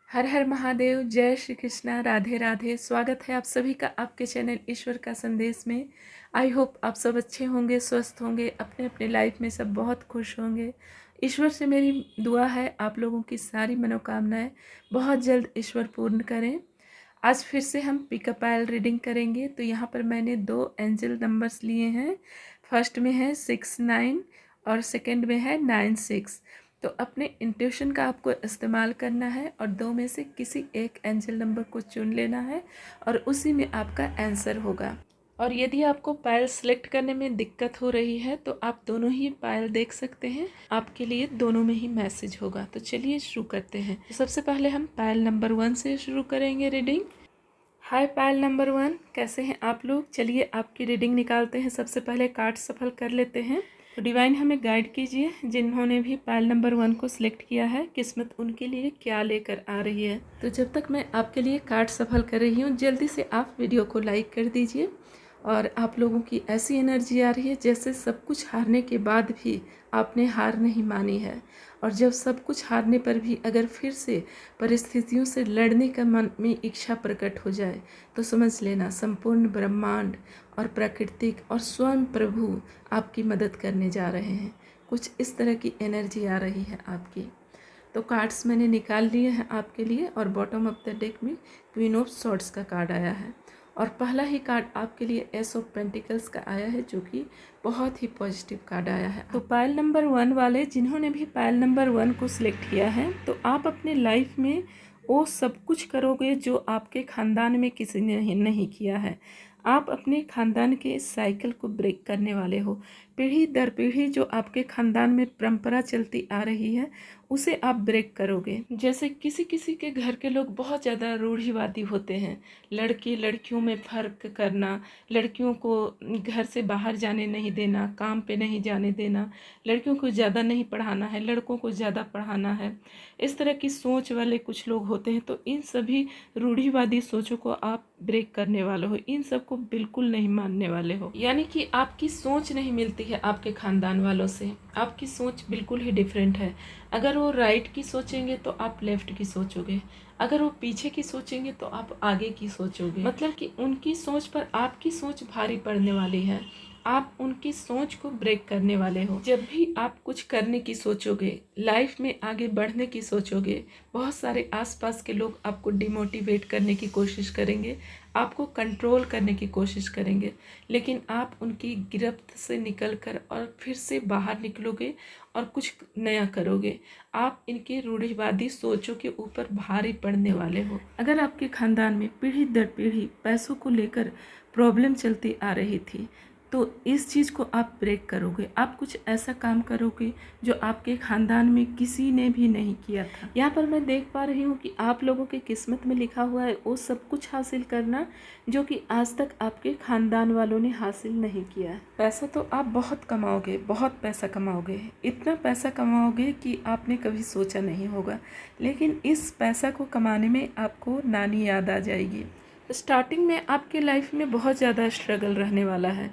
हर हर महादेव, जय श्री कृष्णा, राधे राधे। स्वागत है आप सभी का आपके चैनल ईश्वर का संदेश में। आई होप आप सब अच्छे होंगे, स्वस्थ होंगे, अपने अपने लाइफ में सब बहुत खुश होंगे। ईश्वर से मेरी दुआ है आप लोगों की सारी मनोकामनाएं बहुत जल्द ईश्वर पूर्ण करें। आज फिर से हम पिकअप आयल रीडिंग करेंगे। तो यहाँ पर मैंने 2 एंजल नंबर्स लिए हैं। फर्स्ट में है 6-9 और सेकंड में है 9-6। तो अपने इंट्यूशन का आपको इस्तेमाल करना है और 2 में से किसी एक एंजल नंबर को चुन लेना है और उसी में आपका आंसर होगा। और यदि आपको पायल सेलेक्ट करने में दिक्कत हो रही है तो आप दोनों ही पायल देख सकते हैं, आपके लिए दोनों में ही मैसेज होगा। तो चलिए शुरू करते हैं। तो सबसे पहले हम पायल नंबर 1 से शुरू करेंगे रीडिंग। हाय पायल नंबर 1, कैसे हैं आप लोग? चलिए आपकी रीडिंग निकालते हैं। सबसे पहले कार्ड सफल कर लेते हैं। तो डिवाइन हमें गाइड कीजिए, जिन्होंने भी पायल नंबर 1 को सिलेक्ट किया है, किस्मत उनके लिए क्या लेकर आ रही है। तो जब तक मैं आपके लिए कार्ड सफल कर रही हूँ, जल्दी से आप वीडियो को लाइक कर दीजिए। और आप लोगों की ऐसी एनर्जी आ रही है जैसे सब कुछ हारने के बाद भी आपने हार नहीं मानी है। और जब सब कुछ हारने पर भी अगर फिर से परिस्थितियों से लड़ने का मन में इच्छा प्रकट हो जाए तो समझ लेना संपूर्ण ब्रह्मांड और प्राकृतिक और स्वयं प्रभु आपकी मदद करने जा रहे हैं। कुछ इस तरह की एनर्जी आ रही है आपकी। तो कार्ड्स मैंने निकाल लिए हैं आपके लिए और बॉटम ऑफ द डेक में क्वीन ऑफ सॉर्ड्स का कार्ड आया है और पहला ही कार्ड आपके लिए एस ऑफ पेंटिकल्स का आया है, जो कि बहुत ही पॉजिटिव कार्ड आया है। तो पायल नंबर 1 वाले जिन्होंने भी पायल नंबर 1 को सिलेक्ट किया है, तो आप अपने लाइफ में वो सब कुछ करोगे जो आपके खानदान में किसी ने नहीं किया है। आप अपने खानदान के इस साइकिल को ब्रेक करने वाले हो। पीढ़ी दर पीढ़ी जो आपके खानदान में परंपरा चलती आ रही है उसे आप ब्रेक करोगे। जैसे किसी किसी के घर के लोग बहुत ज़्यादा रूढ़िवादी होते हैं, लड़की लड़कियों में फ़र्क करना, लड़कियों को घर से बाहर जाने नहीं देना, काम पे नहीं जाने देना, लड़कियों को ज़्यादा नहीं पढ़ाना है, लड़कों को ज़्यादा पढ़ाना है, इस तरह की सोच वाले कुछ लोग होते हैं। तो इन सभी रूढ़िवादी सोचों को आप ब्रेक करने वाले हो, इन सब को बिल्कुल नहीं मानने वाले हो। यानी कि आपकी सोच नहीं मिलती है आपके खानदान वालों से, आपकी सोच बिल्कुल ही डिफरेंट है। अगर वो राइट की सोचेंगे तो आप लेफ्ट की सोचोगे, अगर वो पीछे की सोचेंगे तो आप आगे की सोचोगे। मतलब कि उनकी सोच पर आपकी सोच भारी पड़ने वाली है, आप उनकी सोच को ब्रेक करने वाले हो। जब भी आप कुछ करने की सोचोगे, लाइफ में आगे बढ़ने की सोचोगे, बहुत सारे आसपास के लोग आपको डिमोटिवेट करने की कोशिश करेंगे, आपको कंट्रोल करने की कोशिश करेंगे, लेकिन आप उनकी गिरफ्त से निकलकर और फिर से बाहर निकलोगे और कुछ नया करोगे। आप इनके रूढ़िवादी सोचों के ऊपर भारी पड़ने वाले हो। अगर आपके खानदान में पीढ़ी दर पीढ़ी पैसों को लेकर प्रॉब्लम चलती आ रही थी, तो इस चीज़ को आप ब्रेक करोगे। आप कुछ ऐसा काम करोगे जो आपके खानदान में किसी ने भी नहीं किया था। यहाँ पर मैं देख पा रही हूँ कि आप लोगों के किस्मत में लिखा हुआ है वो सब कुछ हासिल करना जो कि आज तक आपके खानदान वालों ने हासिल नहीं किया है। पैसा तो आप बहुत कमाओगे, बहुत पैसा कमाओगे, इतना पैसा कमाओगे कि आपने कभी सोचा नहीं होगा। लेकिन इस पैसा को कमाने में आपको नानी याद आ जाएगी। स्टार्टिंग में आपके लाइफ में बहुत ज़्यादा स्ट्रगल रहने वाला है।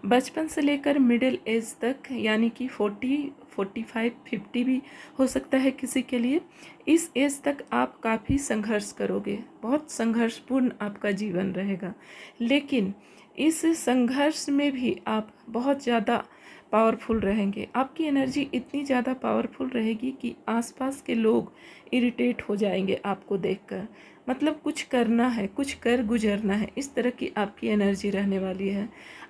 बचपन से लेकर मिडिल एज तक, यानी कि 40, 45, 50 भी हो सकता है किसी के लिए। इस एज तक आप काफ़ी संघर्ष करोगे, बहुत संघर्षपूर्ण आपका जीवन रहेगा। लेकिन इस संघर्ष में भी आप बहुत ज़्यादा पावरफुल रहेंगे। आपकी एनर्जी इतनी ज़्यादा पावरफुल रहेगी कि आसपास के लोग इरिटेट हो जाएंगे आपको देखकर। मतलब कुछ करना है, कुछ कर गुजरना है, इस तरह की आपकी एनर्जी रहने वाली है।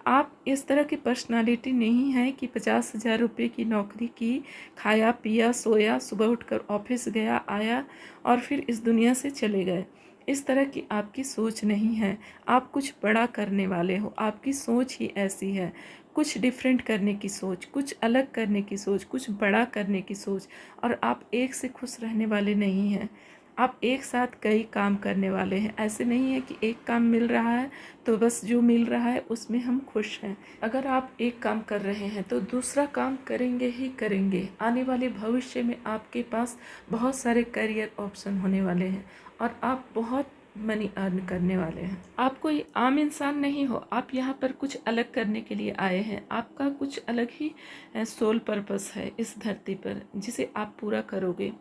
आप इस तरह की पर्सनालिटी नहीं है कि 50,000 रुपये की नौकरी की, खाया पिया सोया, सुबह उठकर ऑफिस गया आया और फिर इस दुनिया से चले गए। इस तरह की आपकी सोच नहीं है। आप कुछ बड़ा करने वाले हो, आपकी सोच ही ऐसी है। कुछ डिफरेंट करने की सोच, कुछ अलग करने की सोच, कुछ बड़ा करने की सोच। और आप एक से खुश रहने वाले नहीं हैं, आप एक साथ कई काम करने वाले हैं। ऐसे नहीं है कि एक काम मिल रहा है तो बस जो मिल रहा है उसमें हम खुश हैं। अगर आप एक काम कर रहे हैं तो दूसरा काम करेंगे ही करेंगे। आने वाले भविष्य में आपके पास बहुत सारे करियर ऑप्शन होने वाले हैं और आप बहुत मनी अर्न करने वाले हैं। आप कोई आम इंसान नहीं हो, आप यहाँ पर कुछ अलग करने के लिए आए हैं। आपका कुछ अलग ही सोल पर्पस है इस धरती पर, जिसे आप पूरा करोगे।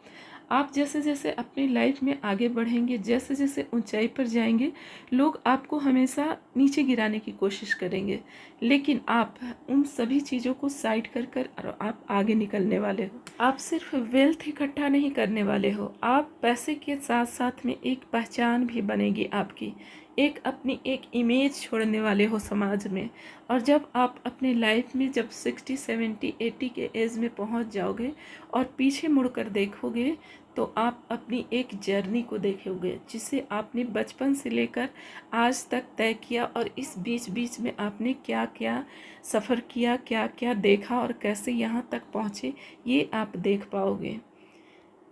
आप जैसे जैसे अपनी लाइफ में आगे बढ़ेंगे, जैसे जैसे ऊंचाई पर जाएंगे, लोग आपको हमेशा नीचे गिराने की कोशिश करेंगे, लेकिन आप उन सभी चीज़ों को साइड कर कर और आप आगे निकलने वाले हो। आप सिर्फ वेल्थ इकट्ठा नहीं करने वाले हो, आप पैसे के साथ साथ में एक पहचान भी बनेगी आपकी, एक अपनी एक इमेज छोड़ने वाले हो समाज में। और जब आप अपने लाइफ में जब 60, 70, 80 के एज में पहुंच जाओगे और पीछे मुड़कर देखोगे, तो आप अपनी एक जर्नी को देखोगे जिसे आपने बचपन से लेकर आज तक तय किया, और इस बीच बीच में आपने क्या क्या सफ़र किया, क्या क्या देखा और कैसे यहाँ तक पहुँचे, ये आप देख पाओगे।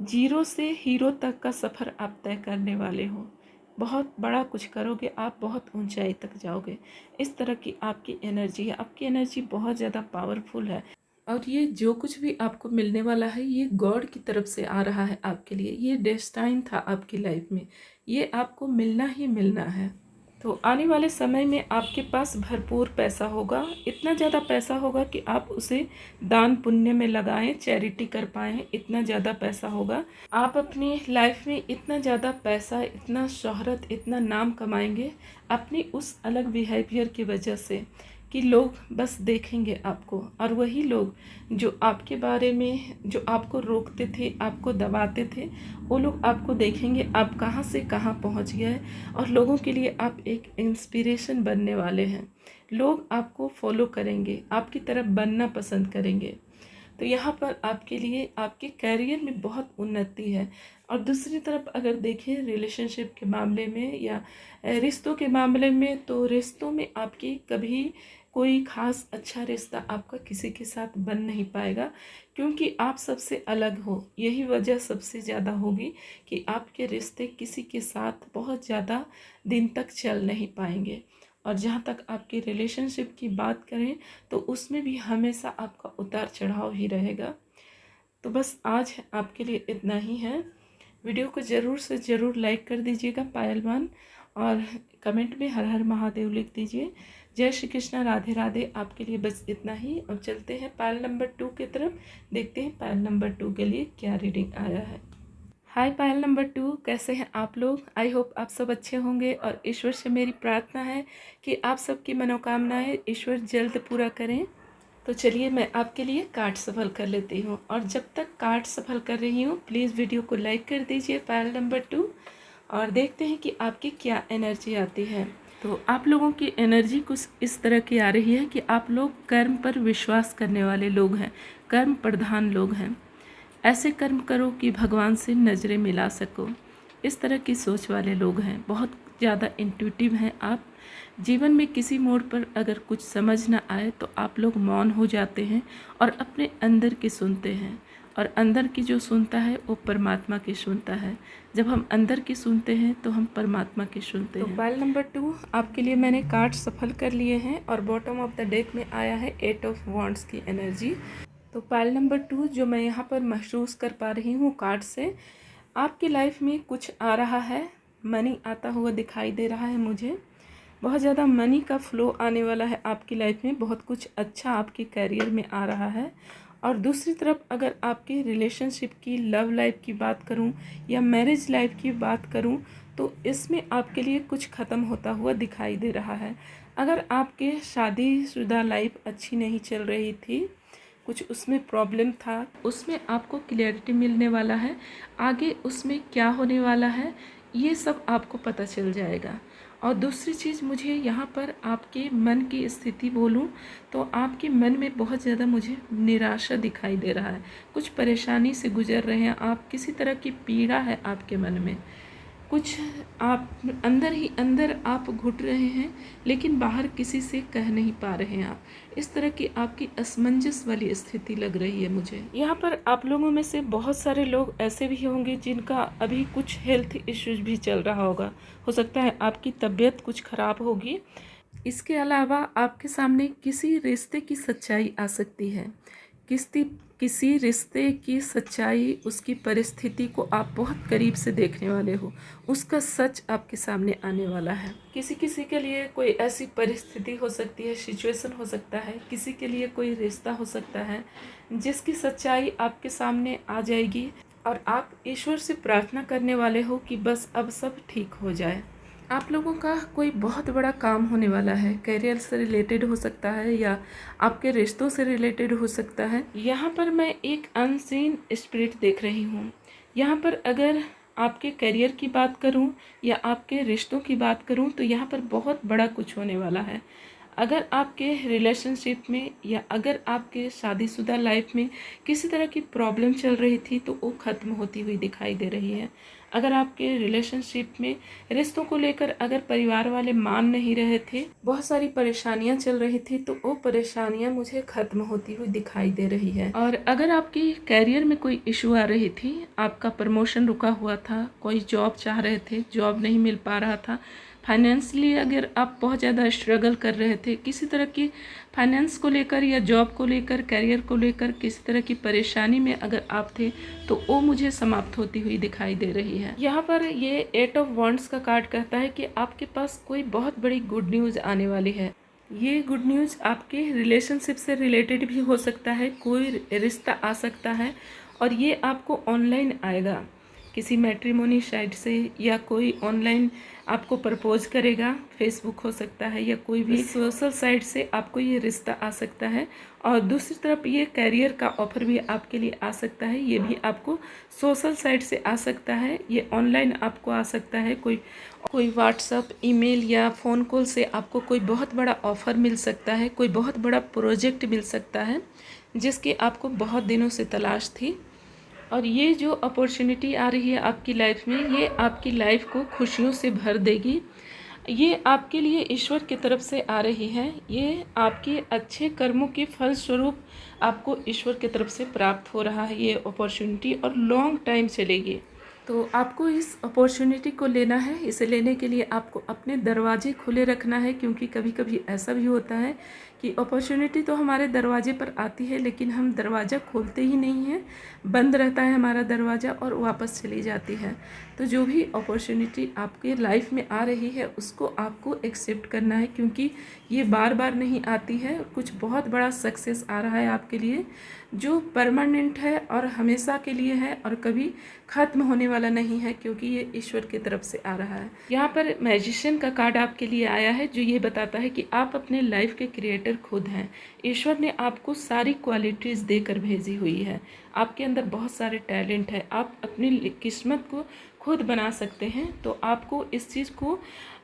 जीरो से हीरो तक का सफ़र आप तय करने वाले हो। बहुत बड़ा कुछ करोगे आप, बहुत ऊंचाई तक जाओगे। इस तरह की आपकी एनर्जी है, आपकी एनर्जी बहुत ज़्यादा पावरफुल है। और ये जो कुछ भी आपको मिलने वाला है, ये गॉड की तरफ से आ रहा है आपके लिए। ये डेस्टाइन था आपकी लाइफ में, ये आपको मिलना ही मिलना है। तो आने वाले समय में आपके पास भरपूर पैसा होगा, इतना ज़्यादा पैसा होगा कि आप उसे दान पुण्य में लगाएं, चैरिटी कर पाएं, इतना ज़्यादा पैसा होगा। आप अपनी लाइफ में इतना ज़्यादा पैसा, इतना शोहरत, इतना नाम कमाएंगे अपनी उस अलग बिहेवियर की वजह से कि लोग बस देखेंगे आपको, और वही लोग जो आपके बारे में, जो आपको रोकते थे, आपको दबाते थे, वो लोग आपको देखेंगे आप कहाँ से कहाँ पहुँच गए, और लोगों के लिए आप एक इंस्पिरेशन बनने वाले हैं। लोग आपको फॉलो करेंगे, आपकी तरफ बनना पसंद करेंगे। तो यहाँ पर आपके लिए आपके कैरियर में बहुत उन्नति है। और दूसरी तरफ अगर देखें रिलेशनशिप के मामले में या रिश्तों के मामले में, तो रिश्तों में आपकी कभी कोई ख़ास अच्छा रिश्ता आपका किसी के साथ बन नहीं पाएगा, क्योंकि आप सबसे अलग हो। यही वजह सबसे ज़्यादा होगी कि आपके रिश्ते किसी के साथ बहुत ज़्यादा दिन तक चल नहीं पाएंगे। और जहाँ तक आपके रिलेशनशिप की बात करें, तो उसमें भी हमेशा आपका उतार चढ़ाव ही रहेगा। तो बस आज आपके लिए इतना ही है। वीडियो को ज़रूर से ज़रूर लाइक कर दीजिएगा पायलवान, और कमेंट में हर हर महादेव लिख दीजिए। जय श्री कृष्णा, राधे राधे। आपके लिए बस इतना ही। अब चलते हैं पायल नंबर 2 की तरफ, देखते हैं पायल नंबर 2 के लिए क्या रीडिंग आया है। हाय पायल नंबर 2, कैसे हैं आप लोग? आई होप आप सब अच्छे होंगे, और ईश्वर से मेरी प्रार्थना है कि आप सबकी मनोकामनाएं ईश्वर जल्द पूरा करें। तो चलिए मैं आपके लिए कार्ड सफल कर लेती हूँ, और जब तक कार्ड सफल कर रही हूँ प्लीज़ वीडियो को लाइक कर दीजिए पायल नंबर 2, और देखते हैं कि आपकी क्या एनर्जी आती है। तो आप लोगों की एनर्जी कुछ इस तरह की आ रही है कि आप लोग कर्म पर विश्वास करने वाले लोग हैं, कर्म प्रधान लोग हैं। ऐसे कर्म करो कि भगवान से नज़रें मिला सको, इस तरह की सोच वाले लोग हैं। बहुत ज़्यादा इंट्यूटिव हैं आप। जीवन में किसी मोड़ पर अगर कुछ समझ ना आए तो आप लोग मौन हो जाते हैं और अपने अंदर की सुनते हैं, और अंदर की जो सुनता है वो परमात्मा की सुनता है। जब हम अंदर की सुनते हैं तो हम परमात्मा की सुनते हैं। तो पायल नंबर 2 आपके लिए मैंने कार्ड सफल कर लिए हैं, और बॉटम ऑफ द डेक में आया है 8 ऑफ वॉन्ड्स की एनर्जी। तो पायल नंबर 2 जो मैं यहाँ पर महसूस कर पा रही हूँ कार्ड से, आपकी लाइफ में कुछ आ रहा है, मनी आता हुआ दिखाई दे रहा है मुझे। बहुत ज़्यादा मनी का फ्लो आने वाला है आपकी लाइफ में, बहुत कुछ अच्छा आपके करियर में आ रहा है। और दूसरी तरफ अगर आपके रिलेशनशिप की, लव लाइफ की बात करूं या मैरिज लाइफ की बात करूं, तो इसमें आपके लिए कुछ ख़त्म होता हुआ दिखाई दे रहा है। अगर आपके शादीशुदा लाइफ अच्छी नहीं चल रही थी, कुछ उसमें प्रॉब्लम था, उसमें आपको क्लियरिटी मिलने वाला है। आगे उसमें क्या होने वाला है ये सब आपको पता चल जाएगा। और दूसरी चीज़, मुझे यहाँ पर आपके मन की स्थिति बोलूँ तो आपके मन में बहुत ज़्यादा मुझे निराशा दिखाई दे रहा है। कुछ परेशानी से गुजर रहे हैं आप, किसी तरह की पीड़ा है आपके मन में, कुछ आप अंदर ही अंदर आप घुट रहे हैं, लेकिन बाहर किसी से कह नहीं पा रहे हैं आप। इस तरह की आपकी असमंजस वाली स्थिति लग रही है मुझे। यहाँ पर आप लोगों में से बहुत सारे लोग ऐसे भी होंगे जिनका अभी कुछ हेल्थ इश्यूज भी चल रहा होगा। हो सकता है आपकी तबीयत कुछ खराब होगी। इसके अलावा आपके सामने किसी रिश्ते की सच्चाई आ सकती है। किसी रिश्ते की सच्चाई, उसकी परिस्थिति को आप बहुत करीब से देखने वाले हो, उसका सच आपके सामने आने वाला है। किसी किसी के लिए कोई ऐसी परिस्थिति हो सकती है, सिचुएशन हो सकता है, किसी के लिए कोई रिश्ता हो सकता है जिसकी सच्चाई आपके सामने आ जाएगी। और आप ईश्वर से प्रार्थना करने वाले हो कि बस अब सब ठीक हो जाए। आप लोगों का कोई बहुत बड़ा काम होने वाला है, करियर से रिलेटेड हो सकता है या आपके रिश्तों से रिलेटेड हो सकता है। यहाँ पर मैं एक अनसीन स्पिरिट देख रही हूँ। यहाँ पर अगर आपके करियर की बात करूँ या आपके रिश्तों की बात करूँ तो यहाँ पर बहुत बड़ा कुछ होने वाला है। अगर आपके रिलेशनशिप में या अगर आपके शादीशुदा लाइफ में किसी तरह की प्रॉब्लम चल रही थी तो वो ख़त्म होती हुई दिखाई दे रही है। अगर आपके रिलेशनशिप में रिश्तों को लेकर अगर परिवार वाले मान नहीं रहे थे, बहुत सारी परेशानियां चल रही थी, तो वो परेशानियां मुझे ख़त्म होती हुई दिखाई दे रही है। और अगर आपकी कैरियर में कोई इशू आ रही थी, आपका प्रमोशन रुका हुआ था, कोई जॉब चाह रहे थे, जॉब नहीं मिल पा रहा था, फाइनेंशियली अगर आप बहुत ज़्यादा स्ट्रगल कर रहे थे, किसी तरह की फाइनेंस को लेकर या जॉब को लेकर, करियर को लेकर किसी तरह की परेशानी में अगर आप थे, तो वो मुझे समाप्त होती हुई दिखाई दे रही है। यहाँ पर ये 8 ऑफ वॉन्ड्स का कार्ड कहता है कि आपके पास कोई बहुत बड़ी गुड न्यूज़ आने वाली है। ये गुड न्यूज़ आपके रिलेशनशिप से रिलेटेड भी हो सकता है, कोई रिश्ता आ सकता है और ये आपको ऑनलाइन आएगा, किसी मैट्रिमोनी साइट से या कोई ऑनलाइन आपको प्रपोज करेगा, फेसबुक हो सकता है या कोई भी सोशल साइट से आपको ये रिश्ता आ सकता है। और दूसरी तरफ ये करियर का ऑफर भी आपके लिए आ सकता है, ये भी आपको सोशल साइट से आ सकता है, ये ऑनलाइन आपको आ सकता है। कोई व्हाट्सअप, ईमेल या फ़ोन कॉल से आपको कोई बहुत बड़ा ऑफ़र मिल सकता है, कोई बहुत बड़ा प्रोजेक्ट मिल सकता है जिसकी आपको बहुत दिनों से तलाश थी। और ये जो अपॉर्चुनिटी आ रही है आपकी लाइफ में, ये आपकी लाइफ को खुशियों से भर देगी। ये आपके लिए ईश्वर की तरफ से आ रही है, ये आपके अच्छे कर्मों के फलस्वरूप आपको ईश्वर की तरफ से प्राप्त हो रहा है ये अपॉर्चुनिटी, और लॉन्ग टाइम चलेगी। तो आपको इस अपॉर्चुनिटी को लेना है। इसे लेने के लिए आपको अपने दरवाजे खुले रखना है, क्योंकि कभी कभी ऐसा भी होता है कि अपॉर्चुनिटी तो हमारे दरवाजे पर आती है लेकिन हम दरवाज़ा खोलते ही नहीं हैं, बंद रहता है हमारा दरवाज़ा और वापस चली जाती है। तो जो भी अपॉर्चुनिटी आपके लाइफ में आ रही है उसको आपको एक्सेप्ट करना है, क्योंकि ये बार बार नहीं आती है। कुछ बहुत बड़ा सक्सेस आ रहा है आपके लिए जो परमानेंट है और हमेशा के लिए है और कभी ख़त्म होने वाला नहीं है, क्योंकि ये ईश्वर की तरफ से आ रहा है। यहाँ पर मैजिशियन का कार्ड आपके लिए आया है जो ये बताता है कि आप अपने लाइफ के क्रिएटर खुद हैं। ईश्वर ने आपको सारी क्वालिटीज़ देकर भेजी हुई है, आपके अंदर बहुत सारे टैलेंट है, आप अपनी किस्मत को खुद बना सकते हैं। तो आपको इस चीज़ को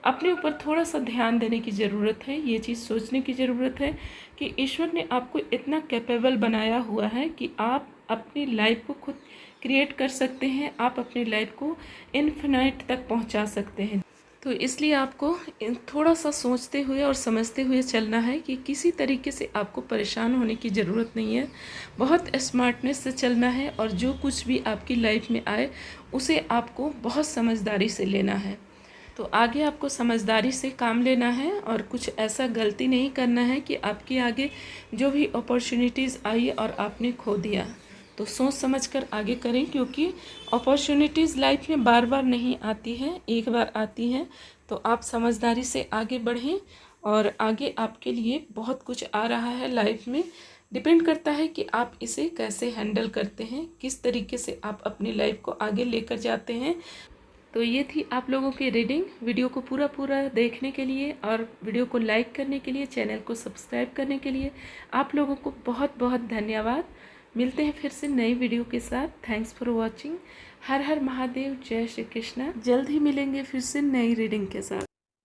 अपने ऊपर थोड़ा सा ध्यान देने की ज़रूरत है, ये चीज़ सोचने की ज़रूरत है कि ईश्वर ने आपको इतना कैपेबल बनाया हुआ है कि आप अपनी लाइफ को खुद क्रिएट कर सकते हैं, आप अपनी लाइफ को इन्फिनाइट तक पहुंचा सकते हैं। तो इसलिए आपको थोड़ा सा सोचते हुए और समझते हुए चलना है कि किसी तरीके से आपको परेशान होने की ज़रूरत नहीं है, बहुत स्मार्टनेस से चलना है और जो कुछ भी आपकी लाइफ में आए उसे आपको बहुत समझदारी से लेना है। तो आगे आपको समझदारी से काम लेना है और कुछ ऐसा गलती नहीं करना है कि आपके आगे जो भी अपॉर्चुनिटीज़ आई और आपने खो दिया। तो सोच समझकर आगे करें, क्योंकि अपॉर्चुनिटीज़ लाइफ में बार बार नहीं आती हैं, एक बार आती हैं। तो आप समझदारी से आगे बढ़ें और आगे आपके लिए बहुत कुछ आ रहा है लाइफ में। डिपेंड करता है कि आप इसे कैसे हैंडल करते हैं, किस तरीके से आप अपनी लाइफ को आगे लेकर जाते हैं। तो ये थी आप लोगों की रीडिंग। वीडियो को पूरा देखने के लिए और वीडियो को लाइक करने के लिए, चैनल को सब्सक्राइब करने के लिए आप लोगों को बहुत बहुत धन्यवाद। मिलते हैं फिर से नई वीडियो के साथ। Thanks for watching. Har Har Mahadev, जय श्री कृष्णा। जल्द ही मिलेंगे फिर से नई रीडिंग के साथ।